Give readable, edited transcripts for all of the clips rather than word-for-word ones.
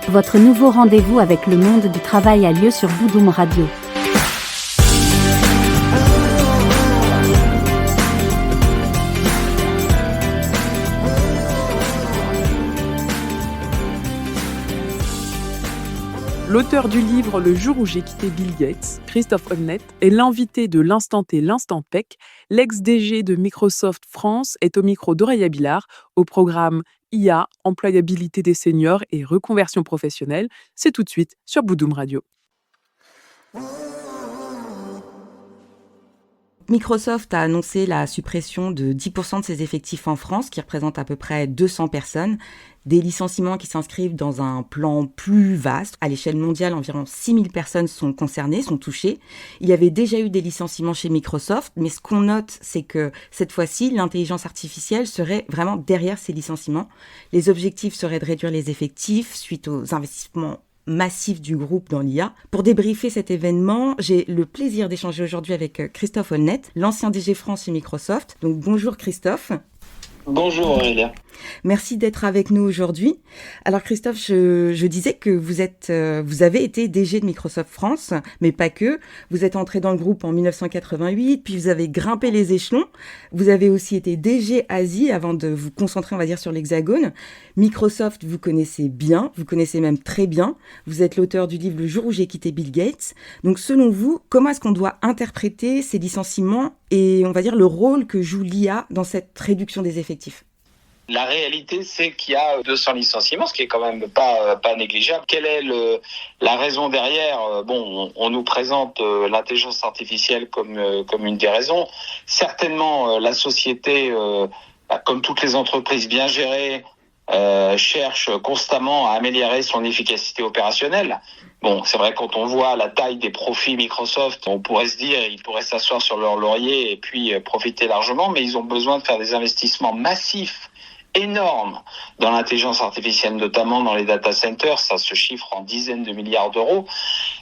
Votre nouveau rendez-vous avec le monde du travail a lieu sur Boudoum Radio. L'auteur du livre Le jour où j'ai quitté Bill Gates, Christophe Holnett, est l'invité de l'Instant T, l'Instant Tech. L'ex-DG de Microsoft France est au micro d'Aurélia Billard, au programme IA, employabilité des seniors et reconversion professionnelle. C'est tout de suite sur Boudoum Radio. Microsoft a annoncé la suppression de 10% de ses effectifs en France, qui représente à peu près 200 personnes. Des licenciements qui s'inscrivent dans un plan plus vaste. À l'échelle mondiale, environ 6000 personnes sont concernées, sont touchées. Il y avait déjà eu des licenciements chez Microsoft, mais ce qu'on note, c'est que cette fois-ci, l'intelligence artificielle serait vraiment derrière ces licenciements. Les objectifs seraient de réduire les effectifs suite aux investissements massif du groupe dans l'IA. Pour débriefer cet événement, j'ai le plaisir d'échanger aujourd'hui avec Christophe Holnett, l'ancien DG France chez Microsoft. Donc bonjour Christophe. Bonjour Aurélia. Merci d'être avec nous aujourd'hui. Alors Christophe, je disais que vous avez été DG de Microsoft France, mais pas que. Vous êtes entré dans le groupe en 1988, puis vous avez grimpé les échelons. Vous avez aussi été DG Asie avant de vous concentrer, on va dire, sur l'Hexagone. Microsoft, vous connaissez bien, vous connaissez même très bien. Vous êtes l'auteur du livre Le jour où j'ai quitté Bill Gates. Donc selon vous, comment est-ce qu'on doit interpréter ces licenciements et on va dire le rôle que joue l'IA dans cette réduction des effectifs ? La réalité, c'est qu'il y a 200 licenciements, ce qui est quand même pas négligeable. Quelle est la raison derrière ? On nous présente l'intelligence artificielle comme une des raisons. Certainement, la société, comme toutes les entreprises bien gérées, cherche constamment à améliorer son efficacité opérationnelle. Bon, c'est vrai, quand on voit la taille des profits Microsoft, on pourrait se dire ils pourraient s'asseoir sur leur laurier et puis profiter largement, mais ils ont besoin de faire des investissements massifs, énorme dans l'intelligence artificielle, notamment dans les data centers. Ça se chiffre en dizaines de milliards d'euros.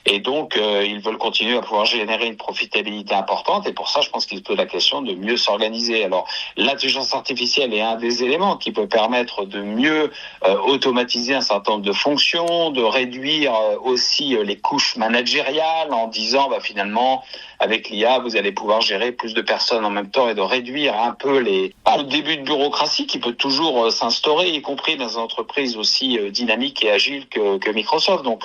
Et donc, ils veulent continuer à pouvoir générer une profitabilité importante. Et pour ça, je pense qu'il se pose la question de mieux s'organiser. Alors, l'intelligence artificielle est un des éléments qui peut permettre de mieux automatiser un certain nombre de fonctions, de réduire aussi les couches managériales en disant, finalement, avec l'IA, vous allez pouvoir gérer plus de personnes en même temps et de réduire un peu le début de bureaucratie qui peut toujours s'instaurer, y compris dans des entreprises aussi dynamiques et agiles que Microsoft. Donc,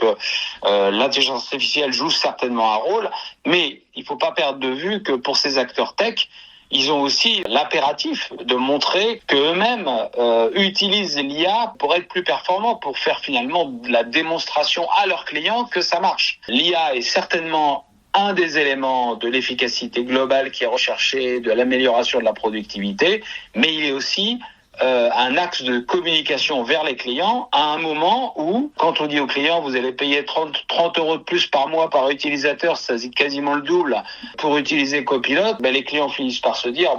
l'intelligence artificielle joue certainement un rôle, mais il ne faut pas perdre de vue que pour ces acteurs tech, ils ont aussi l'impératif de montrer qu'eux-mêmes utilisent l'IA pour être plus performants, pour faire finalement de la démonstration à leurs clients que ça marche. L'IA est certainement un des éléments de l'efficacité globale qui est recherché, de l'amélioration de la productivité, mais il est aussi un axe de communication vers les clients à un moment où, quand on dit aux clients, vous allez payer 30 euros de plus par mois par utilisateur, c'est quasiment le double pour utiliser Copilot, les clients finissent par se dire,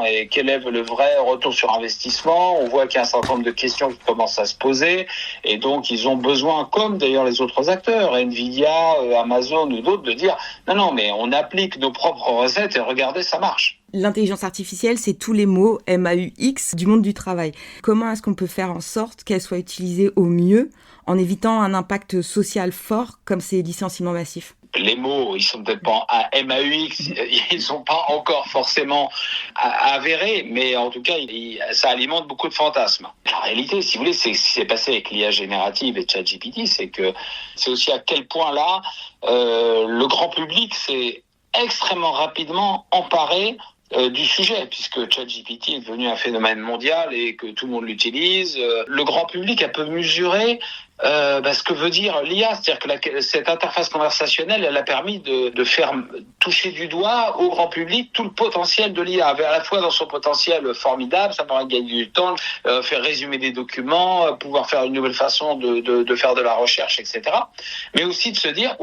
et quel est le vrai retour sur investissement ? On voit qu'il y a un certain nombre de questions qui commencent à se poser, et donc ils ont besoin, comme d'ailleurs les autres acteurs, Nvidia, Amazon ou d'autres, de dire, non, mais on applique nos propres recettes et regardez, ça marche. L'intelligence artificielle, c'est tous les mots MAUX du monde du travail. Comment est-ce qu'on peut faire en sorte qu'elle soit utilisée au mieux en évitant un impact social fort comme ces licenciements massifs ? Les mots, ils sont peut-être pas à MAUX, ils sont pas encore forcément avérés, mais en tout cas, ça alimente beaucoup de fantasmes. La réalité, si vous voulez, c'est ce qui s'est passé avec l'IA générative et ChatGPT, c'est que c'est aussi à quel point là, le grand public s'est extrêmement rapidement emparé du sujet, puisque ChatGPT est devenu un phénomène mondial et que tout le monde l'utilise. Le grand public a peu mesuré ce que veut dire l'IA, c'est-à-dire que cette interface conversationnelle, elle a permis de faire toucher du doigt au grand public tout le potentiel de l'IA, à la fois dans son potentiel formidable, ça permet de gagner du temps, faire résumer des documents, pouvoir faire une nouvelle façon de faire de la recherche, etc. Mais aussi de se dire,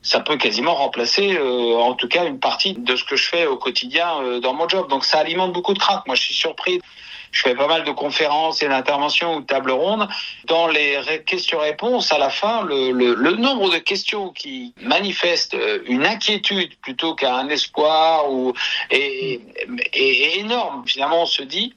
ça peut quasiment remplacer, en tout cas, une partie de ce que je fais au quotidien dans mon job. Donc ça alimente beaucoup de craintes. Moi, je suis surpris. Je fais pas mal de conférences et d'interventions ou de tables rondes. Dans les questions-réponses, à la fin, le nombre de questions qui manifestent une inquiétude plutôt qu'un espoir est énorme. Finalement, on se dit,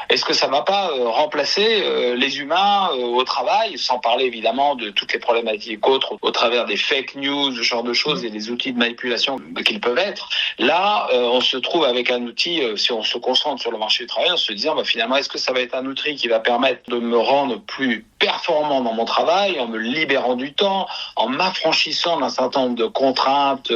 Est-ce que ça va pas remplacer les humains au travail, sans parler évidemment de toutes les problématiques autres au travers des fake news, ce genre de choses et des outils de manipulation qu'ils peuvent être. Là, on se trouve avec un outil, si on se concentre sur le marché du travail, en se disant finalement, est-ce que ça va être un outil qui va permettre de me rendre plus performant dans mon travail, en me libérant du temps, en m'affranchissant d'un certain nombre de contraintes.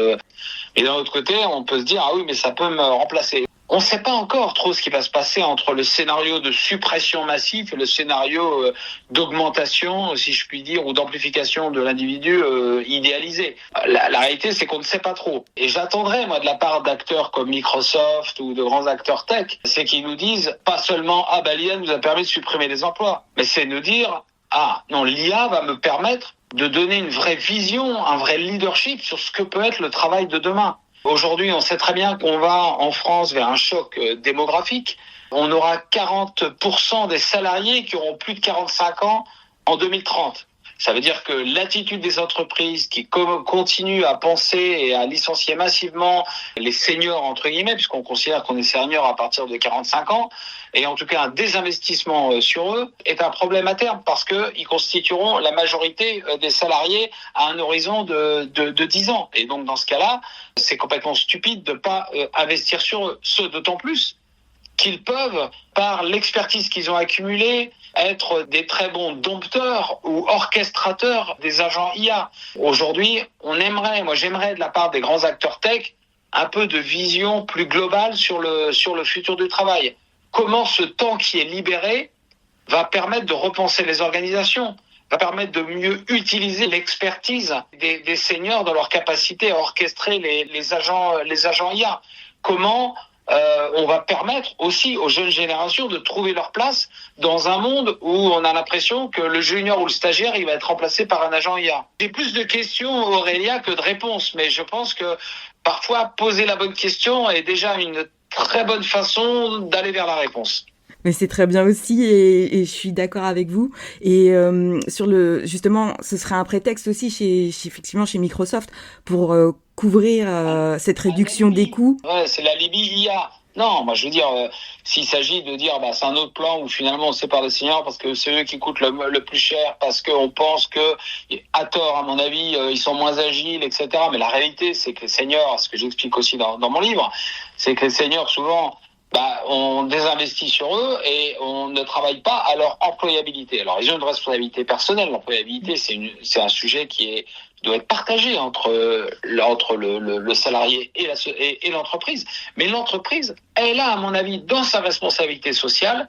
Et d'un autre côté, on peut se dire, ah oui, mais ça peut me remplacer. On ne sait pas encore trop ce qui va se passer entre le scénario de suppression massive et le scénario d'augmentation, si je puis dire, ou d'amplification de l'individu idéalisé. La réalité, c'est qu'on ne sait pas trop. Et j'attendrai, moi, de la part d'acteurs comme Microsoft ou de grands acteurs tech, c'est qu'ils nous disent pas seulement « Ah, l'IA nous a permis de supprimer des emplois », mais c'est nous dire « Ah, non, l'IA va me permettre de donner une vraie vision, un vrai leadership sur ce que peut être le travail de demain ». Aujourd'hui, on sait très bien qu'on va en France vers un choc démographique. On aura 40% des salariés qui auront plus de 45 ans en 2030. Ça veut dire que l'attitude des entreprises qui continuent à penser et à licencier massivement les seniors, entre guillemets, puisqu'on considère qu'on est senior à partir de 45 ans, et en tout cas un désinvestissement sur eux, est un problème à terme parce qu'ils constitueront la majorité des salariés à un horizon de 10 ans. Et donc dans ce cas-là, c'est complètement stupide de ne pas investir sur eux. Ce d'autant plus qu'ils peuvent, par l'expertise qu'ils ont accumulée, être des très bons dompteurs ou orchestrateurs des agents IA. Aujourd'hui, j'aimerais de la part des grands acteurs tech un peu de vision plus globale sur le futur du travail. Comment ce temps qui est libéré va permettre de repenser les organisations, va permettre de mieux utiliser l'expertise des seniors dans leur capacité à orchestrer les agents IA. Comment on va permettre aussi aux jeunes générations de trouver leur place dans un monde où on a l'impression que le junior ou le stagiaire, il va être remplacé par un agent IA. J'ai plus de questions, Aurélia, que de réponses, mais je pense que parfois poser la bonne question est déjà une très bonne façon d'aller vers la réponse. Mais c'est très bien aussi et je suis d'accord avec vous. Et justement, ce serait un prétexte aussi effectivement chez Microsoft pour couvrir cette réduction des coûts. Ouais, c'est l'alibi IA. Non, moi je veux dire, s'il s'agit de dire c'est un autre plan où finalement on sépare les seniors parce que c'est eux qui coûtent le plus cher, parce qu'on pense que, à tort à mon avis, ils sont moins agiles, etc. Mais la réalité c'est que les seniors, ce que j'explique aussi dans mon livre, c'est que les seniors souvent, on désinvestit sur eux et on ne travaille pas à leur employabilité. Alors, ils ont une responsabilité personnelle. L'employabilité, c'est un sujet qui doit être partagé entre le salarié et l'entreprise. Mais l'entreprise, elle a, à mon avis, dans sa responsabilité sociale,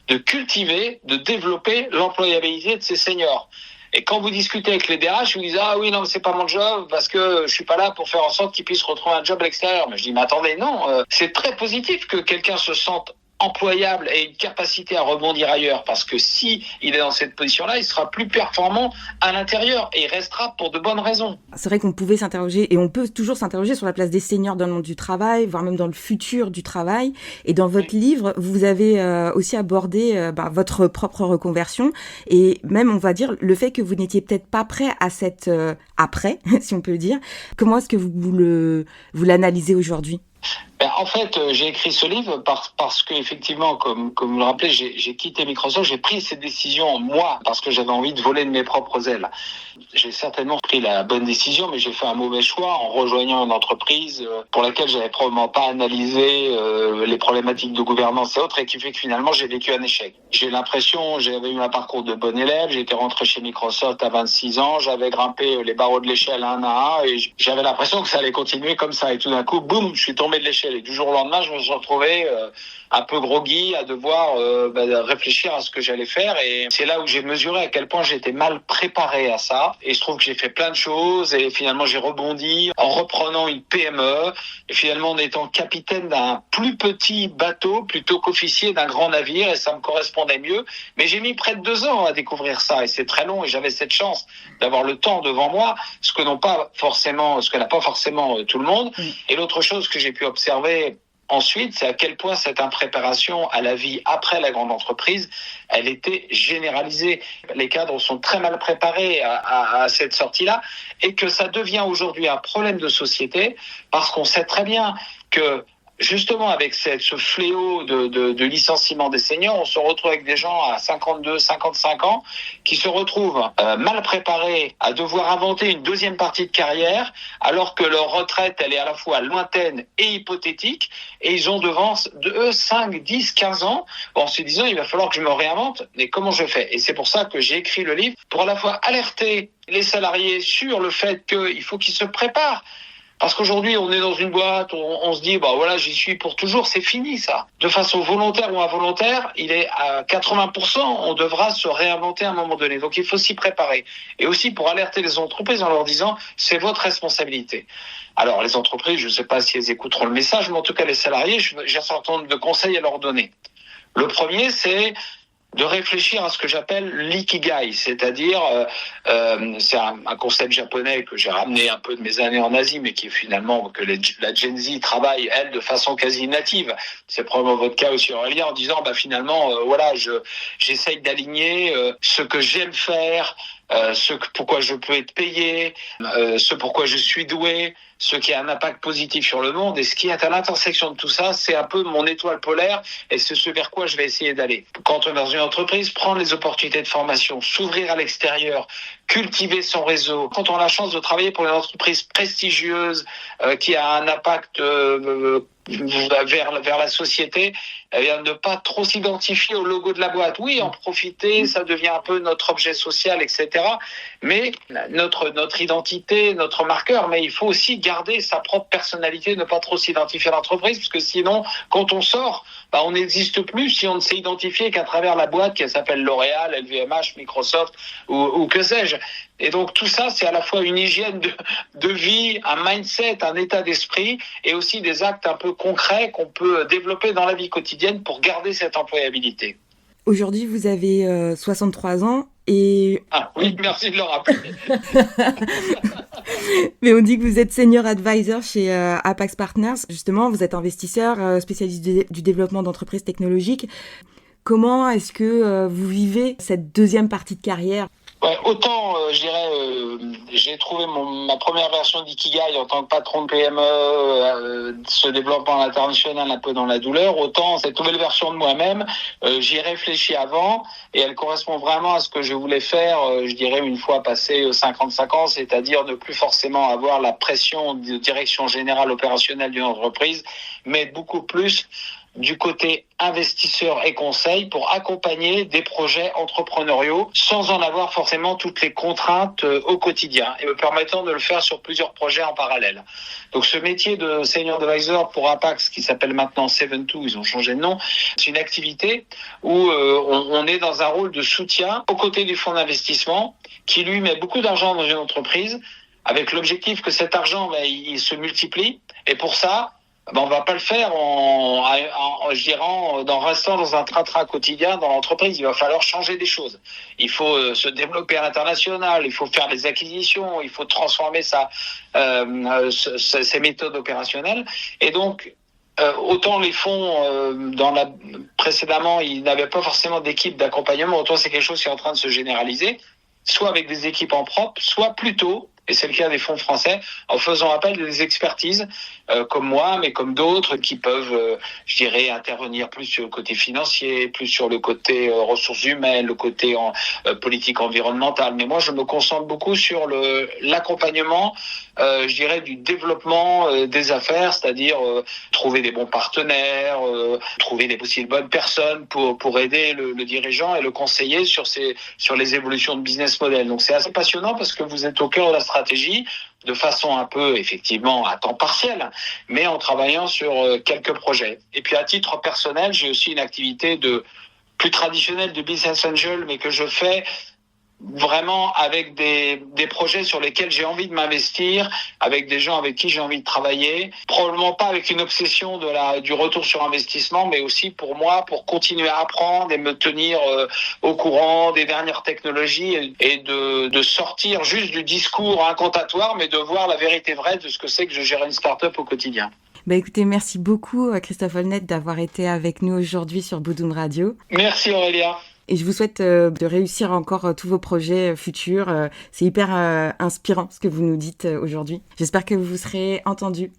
de cultiver, de développer l'employabilité de ses seniors. Et quand vous discutez avec les DRH, vous disent « Ah oui, non, c'est pas mon job parce que je suis pas là pour faire en sorte qu'ils puissent retrouver un job à l'extérieur. » Mais je dis « Mais attendez, non, c'est très positif que quelqu'un se sente employable et une capacité à rebondir ailleurs, parce que si il est dans cette position-là, il sera plus performant à l'intérieur et il restera pour de bonnes raisons. » C'est vrai qu'on pouvait s'interroger et on peut toujours s'interroger sur la place des seniors dans le monde du travail, voire même dans le futur du travail. Et dans votre livre, vous avez aussi abordé votre propre reconversion et même, on va dire, le fait que vous n'étiez peut-être pas prêt à cette après, si on peut le dire. Comment est-ce que vous l'analysez aujourd'hui ? En fait, j'ai écrit ce livre parce que effectivement, comme vous le rappelez, j'ai quitté Microsoft, j'ai pris cette décision moi parce que j'avais envie de voler de mes propres ailes. J'ai certainement pris la bonne décision, mais j'ai fait un mauvais choix en rejoignant une entreprise pour laquelle j'avais probablement pas analysé les problématiques de gouvernance et autres, et qui fait que finalement j'ai vécu un échec. J'ai l'impression, j'avais eu un parcours de bon élève, j'étais rentré chez Microsoft à 26 ans, j'avais grimpé les barreaux de l'échelle un à un, et j'avais l'impression que ça allait continuer comme ça. Et tout d'un coup, boum, je suis tombé de l'échelle. Et du jour au lendemain, je me suis retrouvé un peu groggy à devoir réfléchir à ce que j'allais faire. Et c'est là où j'ai mesuré à quel point j'étais mal préparé à ça. Et je trouve que j'ai fait plein de choses et finalement j'ai rebondi en reprenant une PME et finalement en étant capitaine d'un plus petit bateau plutôt qu'officier d'un grand navire, et ça me correspondait mieux. Mais j'ai mis près de 2 ans à découvrir ça et c'est très long, et j'avais cette chance d'avoir le temps devant moi, ce que n'a pas forcément tout le monde. Et l'autre chose que j'ai pu observer ensuite, c'est à quel point cette impréparation à la vie après la grande entreprise, elle était généralisée. Les cadres sont très mal préparés à cette sortie-là, et que ça devient aujourd'hui un problème de société, parce qu'on sait très bien que justement, avec ce fléau de licenciement des seniors, on se retrouve avec des gens à 52, 55 ans qui se retrouvent mal préparés à devoir inventer une deuxième partie de carrière, alors que leur retraite, elle est à la fois lointaine et hypothétique, et ils ont devant eux 5, 10, 15 ans, en se disant, il va falloir que je me réinvente, mais comment je fais ? Et c'est pour ça que j'ai écrit le livre, pour à la fois alerter les salariés sur le fait qu'il faut qu'ils se préparent. Parce qu'aujourd'hui, on est dans une boîte, on se dit, voilà, j'y suis pour toujours, c'est fini ça. De façon volontaire ou involontaire, il est à 80%, on devra se réinventer à un moment donné. Donc il faut s'y préparer. Et aussi pour alerter les entreprises en leur disant, c'est votre responsabilité. Alors les entreprises, je ne sais pas si elles écouteront le message, mais en tout cas les salariés, j'ai un certain nombre de conseils à leur donner. Le premier, c'est de réfléchir à ce que j'appelle l'ikigai, c'est-à-dire c'est un concept japonais que j'ai ramené un peu de mes années en Asie, mais qui est finalement que la Gen Z travaille elle de façon quasi native. C'est probablement votre cas aussi, Aurélien, en disant finalement j'essaye d'aligner ce que j'aime faire, pourquoi je peux être payé, ce pourquoi je suis doué, ce qui a un impact positif sur le monde, et ce qui est à l'intersection de tout ça, c'est un peu mon étoile polaire, et c'est ce vers quoi je vais essayer d'aller. Quand on est dans une entreprise, prendre les opportunités de formation, s'ouvrir à l'extérieur, cultiver son réseau. Quand on a la chance de travailler pour une entreprise prestigieuse, qui a un impact vers la société, ne pas trop s'identifier au logo de la boîte. Oui, en profiter, ça devient un peu notre objet social, etc. Mais notre identité, notre marqueur, mais il faut aussi garder sa propre personnalité, ne pas trop s'identifier à l'entreprise, parce que sinon, quand on sort, on n'existe plus si on ne s'est identifié qu'à travers la boîte qui s'appelle L'Oréal, LVMH, Microsoft ou que sais-je. Et donc tout ça, c'est à la fois une hygiène de vie, un mindset, un état d'esprit, et aussi des actes un peu concrets qu'on peut développer dans la vie quotidienne pour garder cette employabilité. Aujourd'hui, vous avez 63 ans et... Ah oui, merci de le rappeler. Mais on dit que vous êtes senior advisor chez Apax Partners. Justement, vous êtes investisseur spécialiste du développement d'entreprises technologiques. Comment est-ce que vous vivez cette deuxième partie de carrière ? Ouais, autant, j'ai trouvé ma première version d'Ikigai en tant que patron de PME, se développant à l'international un peu dans la douleur, autant cette nouvelle version de moi-même, j'y ai réfléchi avant et elle correspond vraiment à ce que je voulais faire, une fois passé 55 ans, c'est-à-dire ne plus forcément avoir la pression de direction générale opérationnelle d'une entreprise, mais beaucoup plus du côté investisseur et conseil pour accompagner des projets entrepreneuriaux sans en avoir forcément toutes les contraintes au quotidien et me permettant de le faire sur plusieurs projets en parallèle. Donc ce métier de senior advisor pour Apax, qui s'appelle maintenant 72, ils ont changé de nom, c'est une activité où on est dans un rôle de soutien aux côtés du fonds d'investissement qui lui met beaucoup d'argent dans une entreprise avec l'objectif que cet argent il se multiplie, et pour ça on va pas le faire en restant dans un train-train quotidien dans l'entreprise. Il va falloir changer des choses. Il faut se développer à l'international, il faut faire des acquisitions, il faut transformer ses méthodes opérationnelles. Et donc, autant les fonds, précédemment, ils n'avaient pas forcément d'équipe d'accompagnement, autant c'est quelque chose qui est en train de se généraliser, soit avec des équipes en propre, soit plutôt, et c'est le cas des fonds français, en faisant appel à des expertises comme moi, mais comme d'autres, qui peuvent, intervenir plus sur le côté financier, plus sur le côté ressources humaines, le côté politique environnementale. Mais moi, je me concentre beaucoup sur l'accompagnement, du développement des affaires, c'est-à-dire trouver des bons partenaires, trouver des possibles bonnes personnes pour aider le dirigeant et le conseiller sur les évolutions de business model. Donc c'est assez passionnant parce que vous êtes au cœur de la stratégie, de façon un peu, effectivement, à temps partiel, mais en travaillant sur quelques projets. Et puis, à titre personnel, j'ai aussi une activité plus traditionnelle de business angel, mais que je fais vraiment avec des projets sur lesquels j'ai envie de m'investir, avec des gens avec qui j'ai envie de travailler, probablement pas avec une obsession du retour sur investissement, mais aussi pour moi, pour continuer à apprendre et me tenir au courant des dernières technologies et de sortir juste du discours incantatoire, mais de voir la vérité vraie de ce que c'est que je gère une start-up au quotidien. Écoutez, merci beaucoup Christophe Holnet d'avoir été avec nous aujourd'hui sur Boudoum Radio. Merci Aurélia. Et je vous souhaite de réussir encore tous vos projets futurs. C'est hyper inspirant ce que vous nous dites aujourd'hui. J'espère que vous serez entendus.